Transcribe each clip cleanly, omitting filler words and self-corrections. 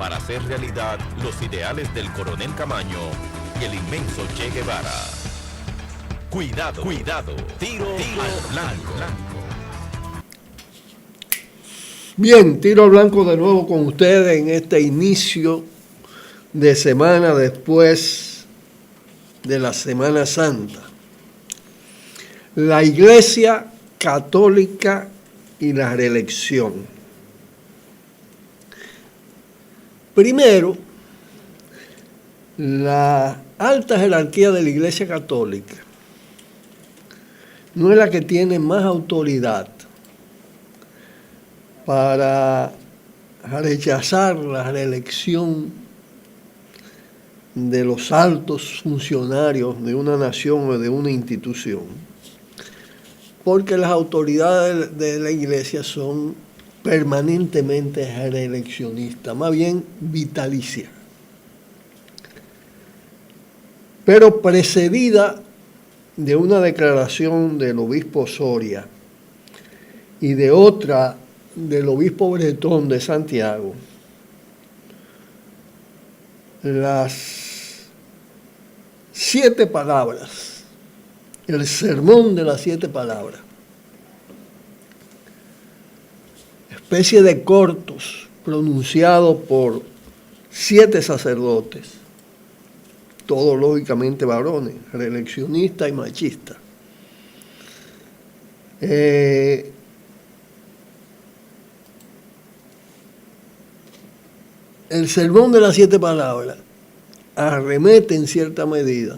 para hacer realidad los ideales del coronel Camaño y el inmenso Che Guevara. Cuidado, cuidado, tiro al blanco. Bien, tiro al blanco de nuevo con ustedes en este inicio de semana después de la Semana Santa. La Iglesia Católica y la reelección. Primero, la alta jerarquía de la Iglesia Católica no es la que tiene más autoridad para rechazar la reelección de los altos funcionarios de una nación o de una institución, porque las autoridades de la Iglesia son permanentemente reeleccionistas, más bien vitalicias, pero precedida de una declaración del obispo Soria y de otra del obispo Bretón de Santiago. Las 7 palabras, el sermón de las 7 palabras, especie de cortos pronunciados por 7 sacerdotes, todos lógicamente varones, reeleccionistas y machistas. El sermón de las 7 palabras arremete en cierta medida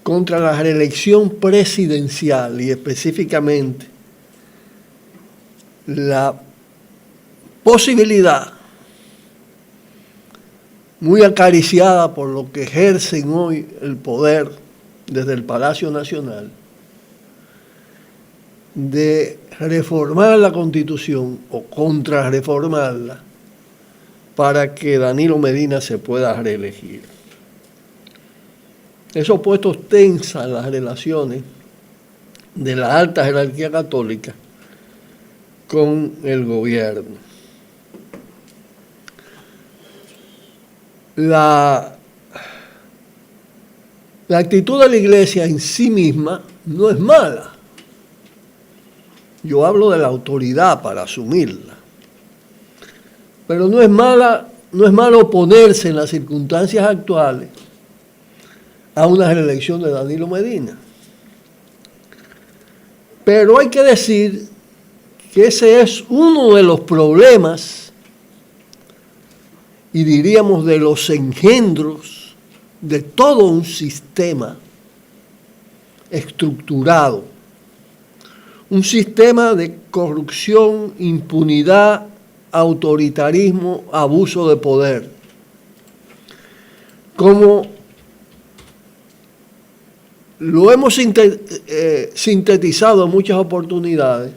contra la reelección presidencial y específicamente la posibilidad muy acariciada por lo que ejercen hoy el poder desde el Palacio Nacional de reformar la Constitución o contrarreformarla para que Danilo Medina se pueda reelegir. Eso ha puesto tensas las relaciones de la alta jerarquía católica con el gobierno. La actitud de la Iglesia en sí misma no es mala. Yo hablo de la autoridad para asumirla. Pero no es malo oponerse en las circunstancias actuales a una reelección de Danilo Medina. Pero hay que decir que ese es uno de los problemas y diríamos de los engendros de todo un sistema estructurado, un sistema de corrupción, impunidad, autoritarismo, abuso de poder. Como lo hemos sintetizado en muchas oportunidades,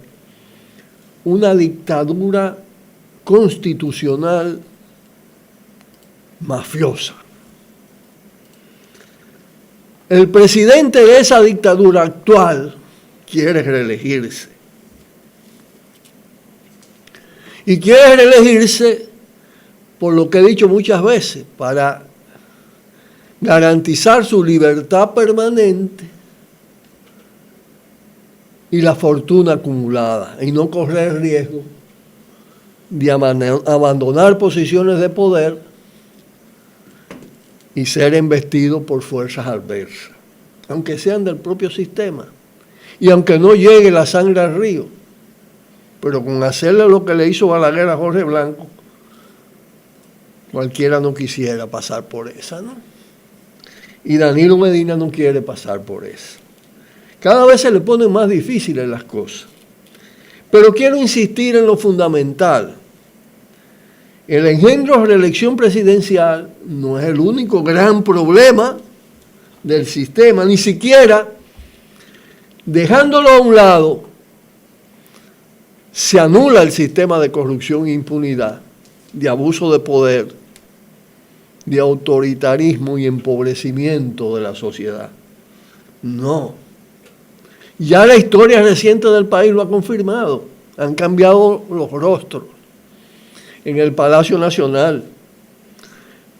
una dictadura constitucional mafiosa. El presidente de esa dictadura actual quiere reelegirse. Y quiere reelegirse, por lo que he dicho muchas veces, para garantizar su libertad permanente y la fortuna acumulada, y no correr riesgo de abandonar posiciones de poder y ser embestido por fuerzas adversas, aunque sean del propio sistema, y aunque no llegue la sangre al río. Pero con hacerle lo que le hizo Balaguer a Jorge Blanco, cualquiera no quisiera pasar por esa, ¿no? Y Danilo Medina no quiere pasar por esa. Cada vez se le ponen más difíciles las cosas. Pero quiero insistir en lo fundamental. El engendro de reelección presidencial no es el único gran problema del sistema, ni siquiera dejándolo a un lado, se anula el sistema de corrupción e impunidad, de abuso de poder, de autoritarismo y empobrecimiento de la sociedad. No. Ya la historia reciente del país lo ha confirmado. Han cambiado los rostros. en el Palacio Nacional,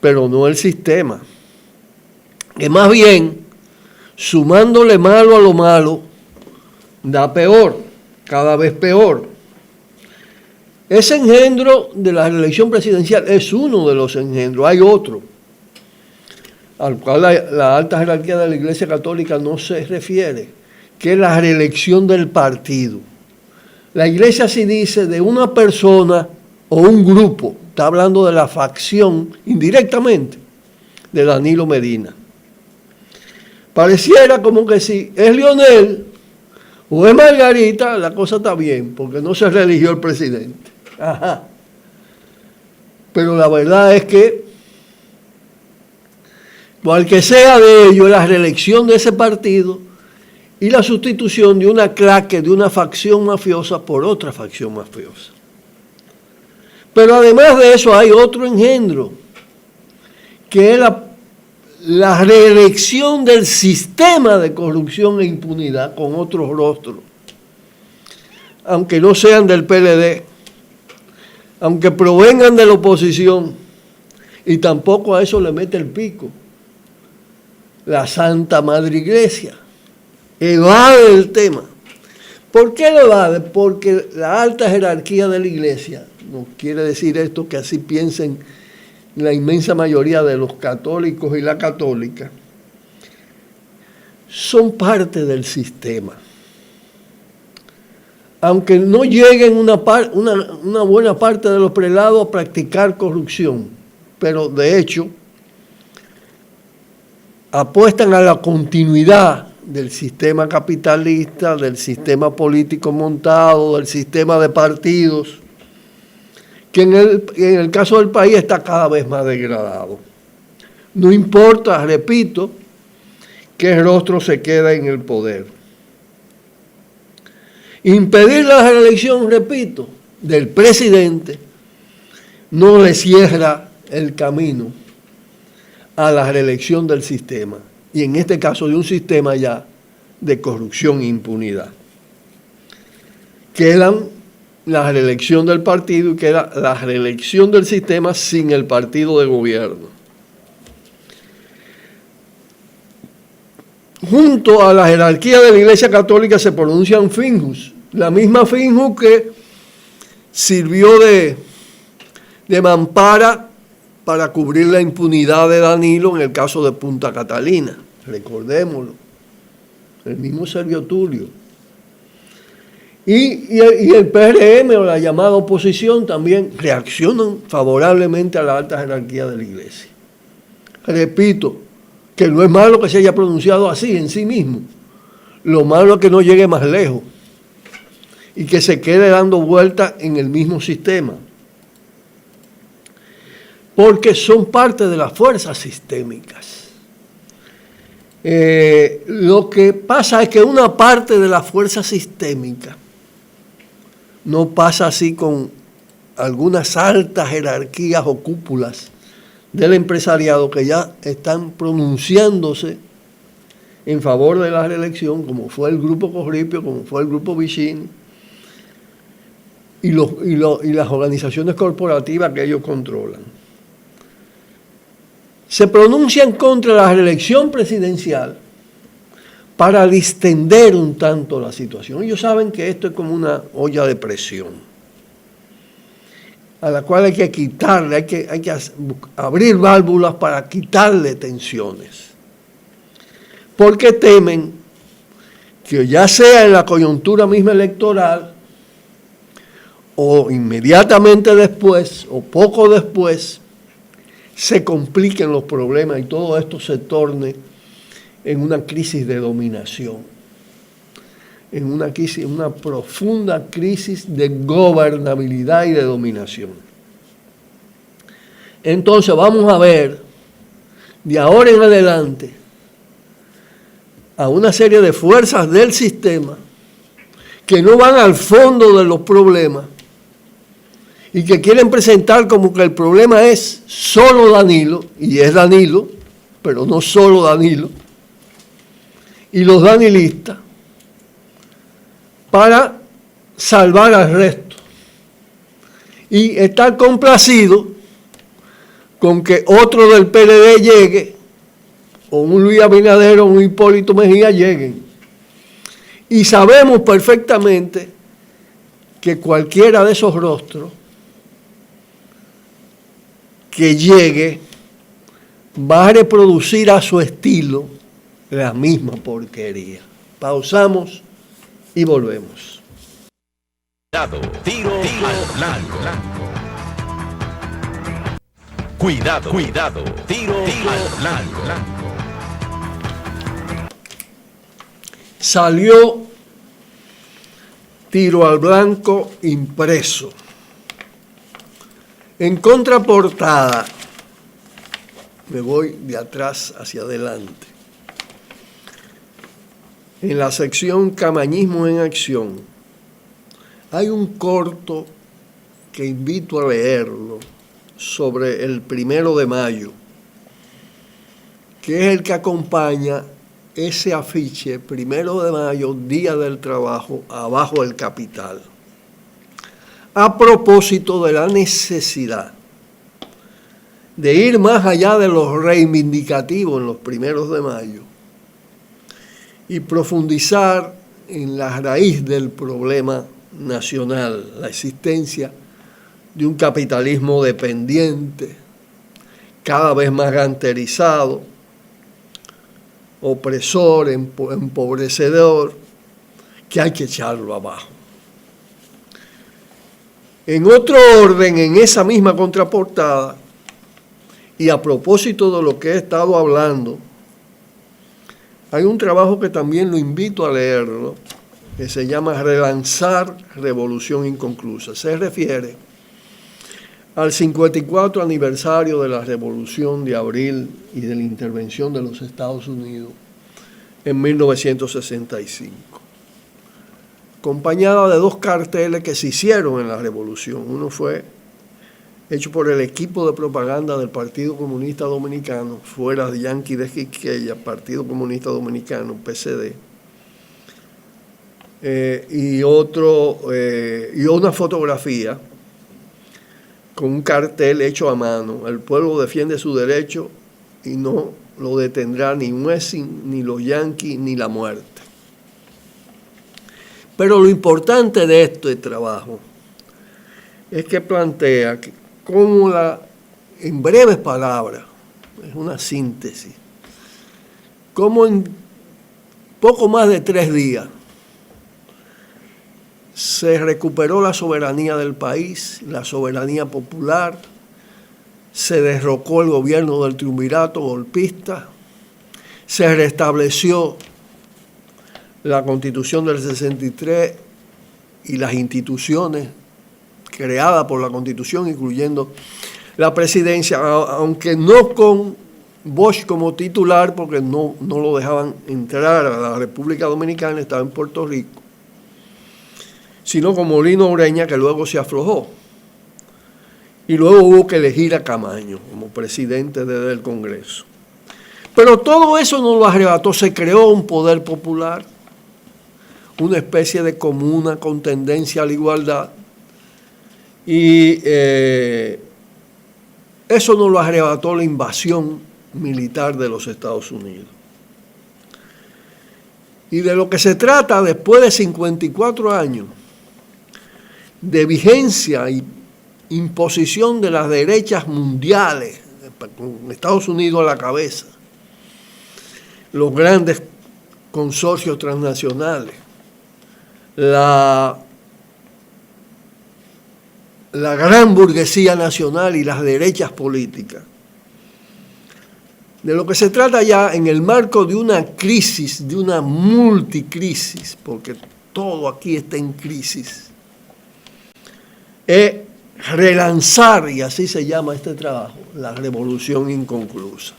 pero no el sistema. Que más bien, sumándole malo a lo malo, da peor, cada vez peor. Ese engendro de la reelección presidencial es uno de los engendros, hay otro, al cual la alta jerarquía de la Iglesia Católica no se refiere, que es la reelección del partido. La Iglesia sí dice de una persona o un grupo, está hablando de la facción indirectamente de Danilo Medina. Pareciera como que si es Leonel o es Margarita, la cosa está bien, porque no se reeligió el presidente. Ajá. Pero la verdad es que cual que sea de ello, la reelección de ese partido y la sustitución de una claque, de una facción mafiosa por otra facción mafiosa. Pero además de eso hay otro engendro, que es la reelección del sistema de corrupción e impunidad con otros rostros, aunque no sean del PLD, aunque provengan de la oposición, y tampoco a eso le mete el pico la Santa Madre Iglesia. Evade el tema. ¿Por qué lo evade? Porque la alta jerarquía de la Iglesia, no quiere decir esto que así piensen la inmensa mayoría de los católicos y la católica, son parte del sistema. Aunque no lleguen una buena parte de los prelados a practicar corrupción, pero de hecho apuestan a la continuidad del sistema capitalista, del sistema político montado, del sistema de partidos, que en el caso del país está cada vez más degradado. No importa, repito, qué rostro se queda en el poder. Impedir la reelección, repito, del presidente no le cierra el camino a la reelección del sistema, y en este caso de un sistema ya de corrupción e impunidad. Quedan la reelección del partido y queda la reelección del sistema sin el partido de gobierno. Junto a la jerarquía de la Iglesia Católica se pronuncian Finjus, la misma Finjus que sirvió de mampara para cubrir la impunidad de Danilo en el caso de Punta Catalina. Recordémoslo, el mismo Servio Tulio. Y el PRM o la llamada oposición también reaccionan favorablemente a la alta jerarquía de la Iglesia. Repito, que no es malo que se haya pronunciado así en sí mismo. Lo malo es que no llegue más lejos y que se quede dando vueltas en el mismo sistema. Porque son parte de las fuerzas sistémicas. Lo que pasa es que una parte de la fuerza sistémica no pasa así con algunas altas jerarquías o cúpulas del empresariado que ya están pronunciándose en favor de la reelección, como fue el Grupo Corripio, como fue el Grupo Vicini, y las organizaciones corporativas que ellos controlan. Se pronuncian contra la reelección presidencial para distender un tanto la situación. Ellos saben que esto es como una olla de presión, a la cual hay que quitarle, hay que abrir válvulas para quitarle tensiones. Porque temen que ya sea en la coyuntura misma electoral, o inmediatamente después, o poco después, se compliquen los problemas y todo esto se torne en una crisis de dominación, en una profunda crisis de gobernabilidad y de dominación. Entonces vamos a ver de ahora en adelante a una serie de fuerzas del sistema que no van al fondo de los problemas y que quieren presentar como que el problema es solo Danilo, y es Danilo, pero no solo Danilo, y los danilistas, para salvar al resto. y estar complacido con que otro del PLD llegue, o un Luis Abinader o un Hipólito Mejía lleguen. Y sabemos perfectamente que cualquiera de esos rostros que llegue va a reproducir a su estilo la misma porquería. Pausamos y volvemos. Tiro al blanco. Cuidado, tiro al blanco. Salió Tiro al Blanco impreso. En contraportada, me voy de atrás hacia adelante. En la sección Camañismo en Acción, hay un corto que invito a leerlo sobre el 1 de mayo, que es el que acompaña ese afiche, 1 de mayo, Día del Trabajo, abajo el capital. A propósito de la necesidad de ir más allá de los reivindicativos en los 1 de mayo y profundizar en la raíz del problema nacional, la existencia de un capitalismo dependiente, cada vez más ganterizado, opresor, empobrecedor, que hay que echarlo abajo. En otro orden, en esa misma contraportada, y a propósito de lo que he estado hablando, hay un trabajo que también lo invito a leerlo, que se llama Relanzar Revolución Inconclusa. Se refiere al 54 aniversario de la Revolución de Abril y de la intervención de los Estados Unidos en 1965, acompañada de 2 carteles que se hicieron en la Revolución. Uno fue hecho por el equipo de propaganda del Partido Comunista Dominicano, fuera de Yanqui de Quisqueya, Partido Comunista Dominicano, PCD, y una fotografía con un cartel hecho a mano: el pueblo defiende su derecho y no lo detendrá ni Muessing, ni los yanquis, ni la muerte. Pero lo importante de este trabajo es que plantea que cómo en breves palabras, es una síntesis, cómo en poco más de 3 días se recuperó la soberanía del país, la soberanía popular, se derrocó el gobierno del triunvirato golpista, se restableció la Constitución del 63 y las instituciones creadas por la Constitución, incluyendo la presidencia, aunque no con Bosch como titular, porque no lo dejaban entrar a la República Dominicana, estaba en Puerto Rico, sino con Molino Ureña, que luego se aflojó. Y luego hubo que elegir a Camaño como presidente del Congreso. Pero todo eso no lo arrebató, se creó un poder popular, una especie de comuna con tendencia a la igualdad, y eso no lo arrebató la invasión militar de los Estados Unidos. Y de lo que se trata después de 54 años de vigencia y imposición de las derechas mundiales, con Estados Unidos a la cabeza, los grandes consorcios transnacionales, la gran burguesía nacional y las derechas políticas. De lo que se trata ya en el marco de una crisis, de una multicrisis, porque todo aquí está en crisis, es relanzar, y así se llama este trabajo, la revolución inconclusa.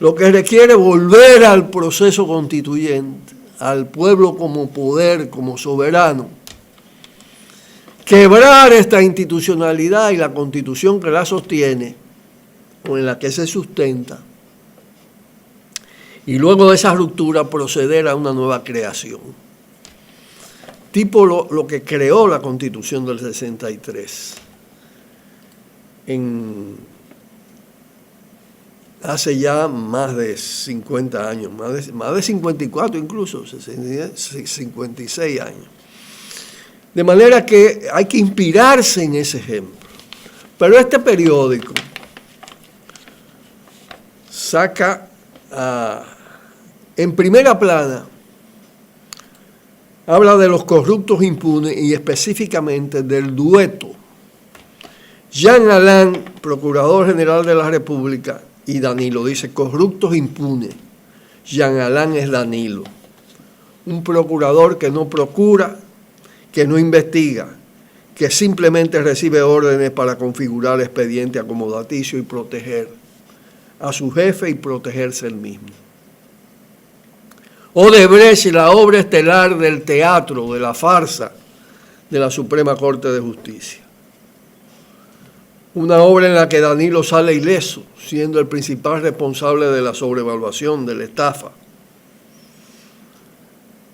Lo que requiere volver al proceso constituyente, al pueblo como poder, como soberano, quebrar esta institucionalidad y la constitución que la sostiene o en la que se sustenta, y luego de esa ruptura proceder a una nueva creación. tipo lo que creó la Constitución del 63. Hace ya más de 50 años, más de 54 incluso, 56 años. De manera que hay que inspirarse en ese ejemplo. Pero este periódico saca en primera plana, habla de los corruptos impunes y específicamente del dueto Jean Alain, Procurador General de la República, y Danilo. Dice corruptos impunes. Jean Alain es Danilo, un procurador que no procura, que no investiga, que simplemente recibe órdenes para configurar expediente acomodaticio y proteger a su jefe y protegerse él mismo. Odebrecht, la obra estelar del teatro, de la farsa de la Suprema Corte de Justicia. Una obra en la que Danilo sale ileso, siendo el principal responsable de la sobrevaluación, de la estafa.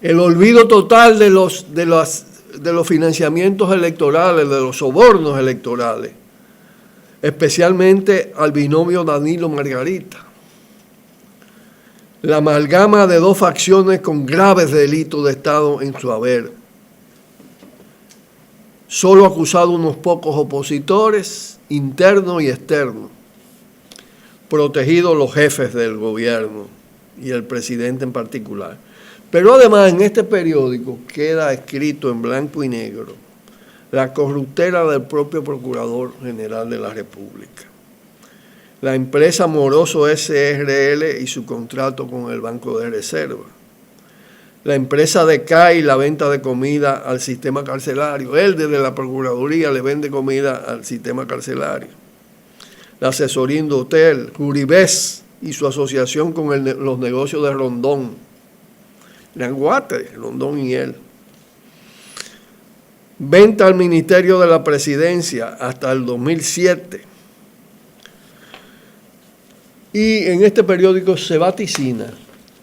El olvido total de los financiamientos electorales, de los sobornos electorales, especialmente al binomio Danilo-Margarita. La amalgama de dos facciones con graves delitos de Estado en su haber. Solo acusado unos pocos opositores, internos y externos. Protegidos los jefes del gobierno y el presidente en particular. Pero además en este periódico queda escrito en blanco y negro la corruptela del propio Procurador General de la República. La empresa Moroso SRL y su contrato con el Banco de Reserva. La empresa de CAI, la venta de comida al sistema carcelario. Él desde la Procuraduría le vende comida al sistema carcelario. La asesoría Indotel, Uribes y su asociación con los negocios de Rondón. Languate, Rondón y él. Venta al Ministerio de la Presidencia hasta el 2007. Y en este periódico se vaticina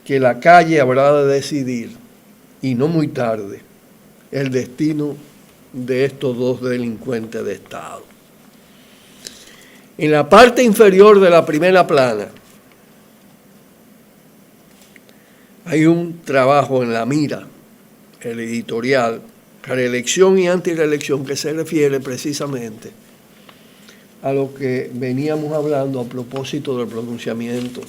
que la calle habrá de decidir, y no muy tarde, el destino de estos dos delincuentes de Estado. En la parte inferior de la primera plana hay un trabajo en la mira, el editorial, reelección y antireelección, que se refiere precisamente a lo que veníamos hablando a propósito del pronunciamiento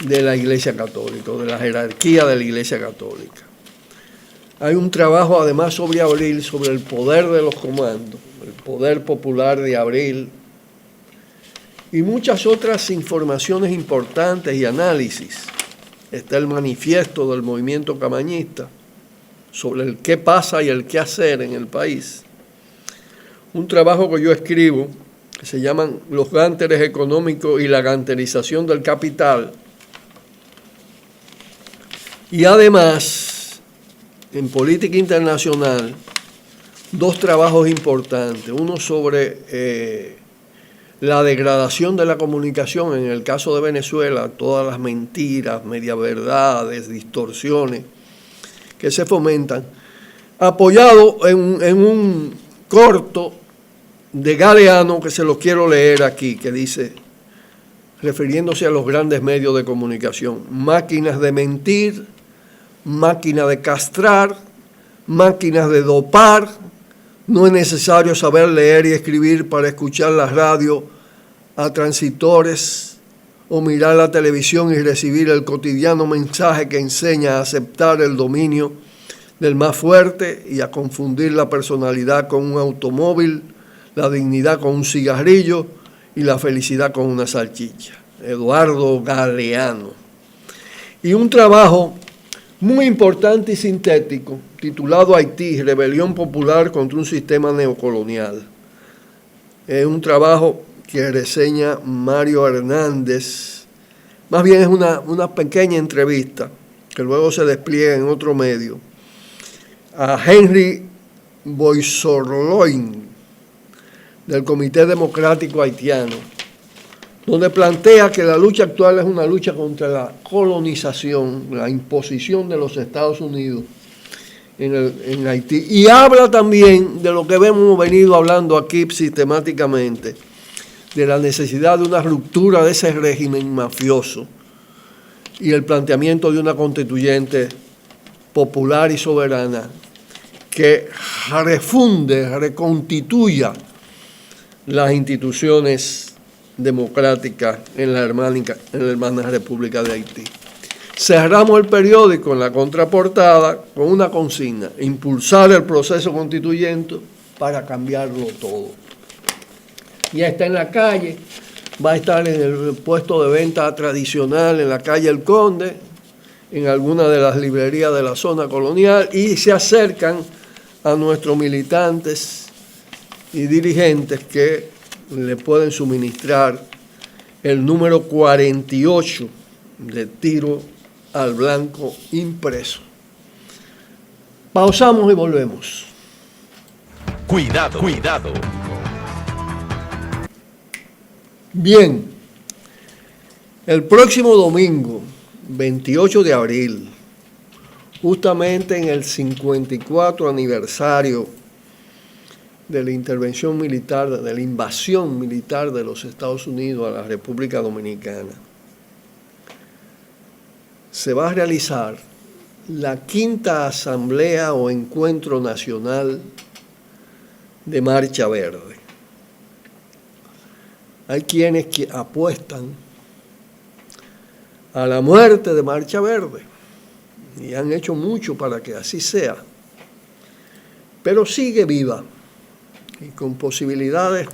de la Iglesia Católica, de la jerarquía de la Iglesia Católica. Hay un trabajo además sobre Abril, sobre el poder de los comandos, el poder popular de Abril, y muchas otras informaciones importantes y análisis. Está el manifiesto del movimiento camañista sobre el qué pasa y el qué hacer en el país. Un trabajo que yo escribo, que se llaman Los gánteres económicos y la ganterización del capital. Y además, en política internacional, dos trabajos importantes. Uno sobre la degradación de la comunicación, en el caso de Venezuela, todas las mentiras, mediaverdades, distorsiones que se fomentan, apoyado en un corto de Galeano, que se lo quiero leer aquí, que dice, refiriéndose a los grandes medios de comunicación: máquinas de mentir, máquinas de castrar, máquinas de dopar. No es necesario saber leer y escribir para escuchar la radio a transitores o mirar la televisión y recibir el cotidiano mensaje que enseña a aceptar el dominio del más fuerte y a confundir la personalidad con un automóvil, la dignidad con un cigarrillo y la felicidad con una salchicha. Eduardo Galeano. Y un trabajo muy importante y sintético, titulado Haití, Rebelión Popular contra un Sistema Neocolonial. Es un trabajo que reseña Mario Hernández. Más bien es una pequeña entrevista que luego se despliega en otro medio a Henry Boissorloin del Comité Democrático Haitiano, donde plantea que la lucha actual es una lucha contra la colonización, la imposición de los Estados Unidos en Haití. Y habla también de lo que hemos venido hablando aquí sistemáticamente, de la necesidad de una ruptura de ese régimen mafioso y el planteamiento de una constituyente popular y soberana que refunde, reconstituya las instituciones democráticas en la hermana República de Haití. Cerramos el periódico en la contraportada con una consigna: impulsar el proceso constituyente para cambiarlo todo. Ya está en la calle, va a estar en el puesto de venta tradicional en la calle El Conde, en alguna de las librerías de la zona colonial, y se acercan a nuestros militantes y dirigentes que le pueden suministrar el número 48 de Tiro al Blanco impreso. Pausamos y volvemos. Cuidado, cuidado. Bien, el próximo domingo, 28 de abril, justamente en el 54 aniversario de la intervención militar, de la invasión militar de los Estados Unidos a la República Dominicana, se va a realizar la 5ª Asamblea o Encuentro Nacional de Marcha Verde. Hay quienes que apuestan a la muerte de Marcha Verde y han hecho mucho para que así sea, pero sigue viva y con posibilidades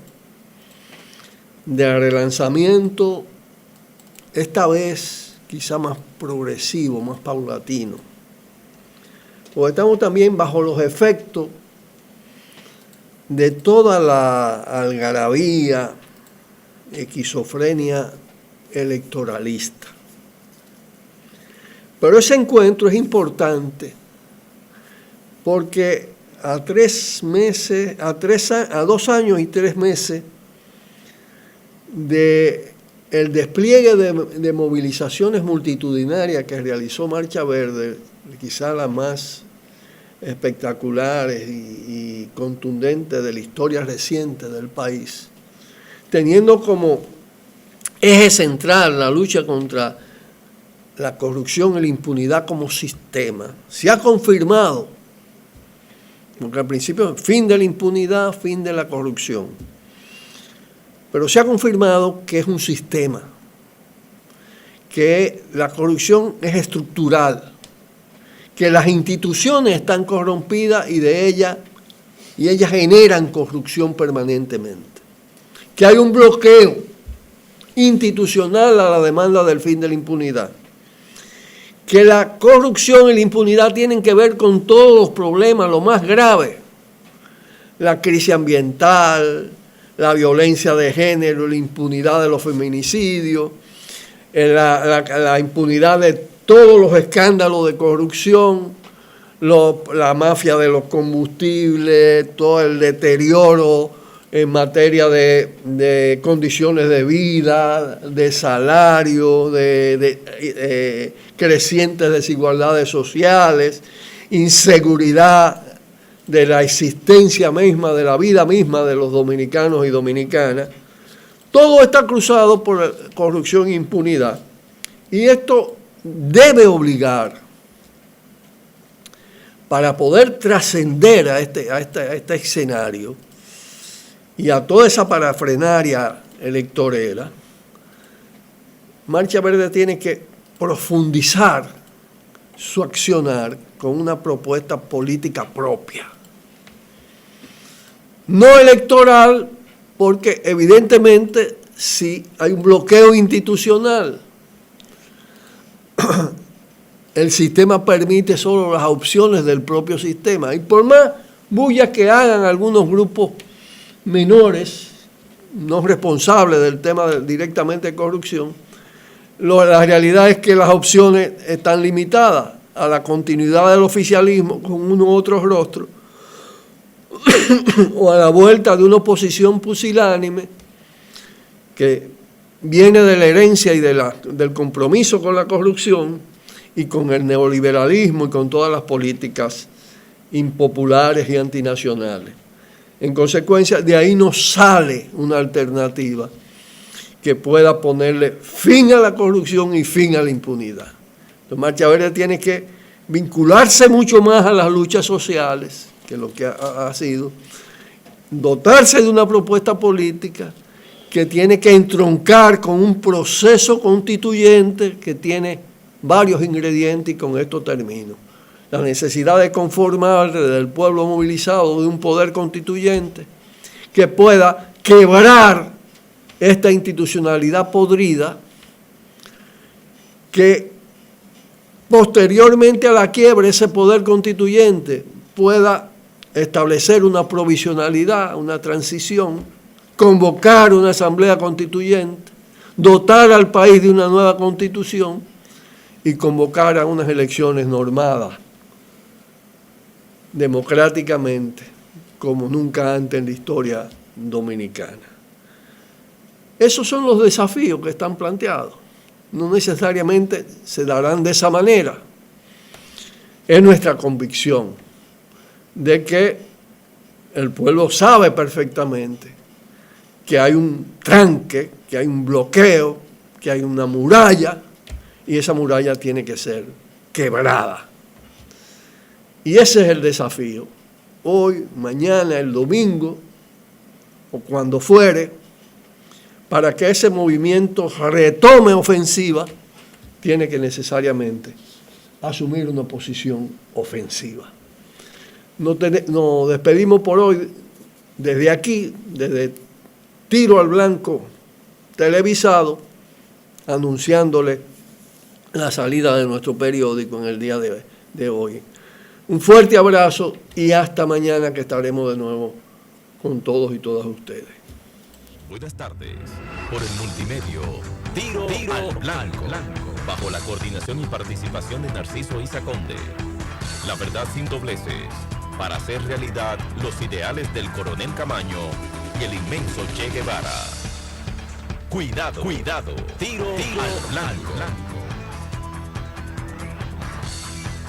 de relanzamiento, esta vez quizá más progresivo, más paulatino. Porque estamos también bajo los efectos de toda la algarabía, esquizofrenia electoralista. Pero ese encuentro es importante porque a 2 años y 3 meses de el despliegue de movilizaciones multitudinarias que realizó Marcha Verde, quizá las más espectaculares y contundentes de la historia reciente del país, teniendo como eje central la lucha contra la corrupción y la impunidad como sistema. Se ha confirmado, porque al principio, fin de la impunidad, fin de la corrupción. Pero se ha confirmado que es un sistema, que la corrupción es estructural, que las instituciones están corrompidas y ellas generan corrupción permanentemente, que hay un bloqueo institucional a la demanda del fin de la impunidad, que la corrupción y la impunidad tienen que ver con todos los problemas, lo más grave, la crisis ambiental, la violencia de género, la impunidad de los feminicidios, la impunidad de todos los escándalos de corrupción, la mafia de los combustibles, todo el deterioro en materia de condiciones de vida, de salario, de crecientes desigualdades sociales, inseguridad de la existencia misma, de la vida misma de los dominicanos y dominicanas. Todo está cruzado por corrupción e impunidad. Y esto debe obligar, para poder trascender a este escenario y a toda esa parafrenaria electorera, Marcha Verde tiene que profundizar su accionar con una propuesta política propia. No electoral, porque evidentemente sí hay un bloqueo institucional. El sistema permite solo las opciones del propio sistema. Y por más bulla que hagan algunos grupos menores, no responsables del tema directamente de corrupción, la realidad es que las opciones están limitadas a la continuidad del oficialismo con uno u otro rostro o a la vuelta de una oposición pusilánime que viene de la herencia y del compromiso con la corrupción y con el neoliberalismo y con todas las políticas impopulares y antinacionales. En consecuencia, de ahí no sale una alternativa que pueda ponerle fin a la corrupción y fin a la impunidad. Entonces, Marcha Verde tiene que vincularse mucho más a las luchas sociales, que lo que ha sido, dotarse de una propuesta política que tiene que entroncar con un proceso constituyente que tiene varios ingredientes, y con esto termino. La necesidad de conformar del pueblo movilizado de un poder constituyente que pueda quebrar esta institucionalidad podrida, que posteriormente a la quiebra ese poder constituyente pueda establecer una provisionalidad, una transición, convocar una asamblea constituyente, dotar al país de una nueva constitución y convocar a unas elecciones normadas democráticamente, como nunca antes en la historia dominicana. Esos son los desafíos que están planteados. No necesariamente se darán de esa manera. Es nuestra convicción de que el pueblo sabe perfectamente que hay un tranque, que hay un bloqueo, que hay una muralla, y esa muralla tiene que ser quebrada. Y ese es el desafío. Hoy, mañana, el domingo, o cuando fuere, para que ese movimiento retome ofensiva, tiene que necesariamente asumir una posición ofensiva. Nos despedimos por hoy desde aquí, desde Tiro al Blanco televisado, anunciándole la salida de nuestro periódico en el día de hoy. Un fuerte abrazo y hasta mañana, que estaremos de nuevo con todos y todas ustedes. Buenas tardes. Por el multimedio Tiro al Blanco, bajo la coordinación y participación de Narciso Isa Conde. La verdad sin dobleces, para hacer realidad los ideales del Coronel Camaño y el inmenso Che Guevara. Cuidado, Tiro al Blanco.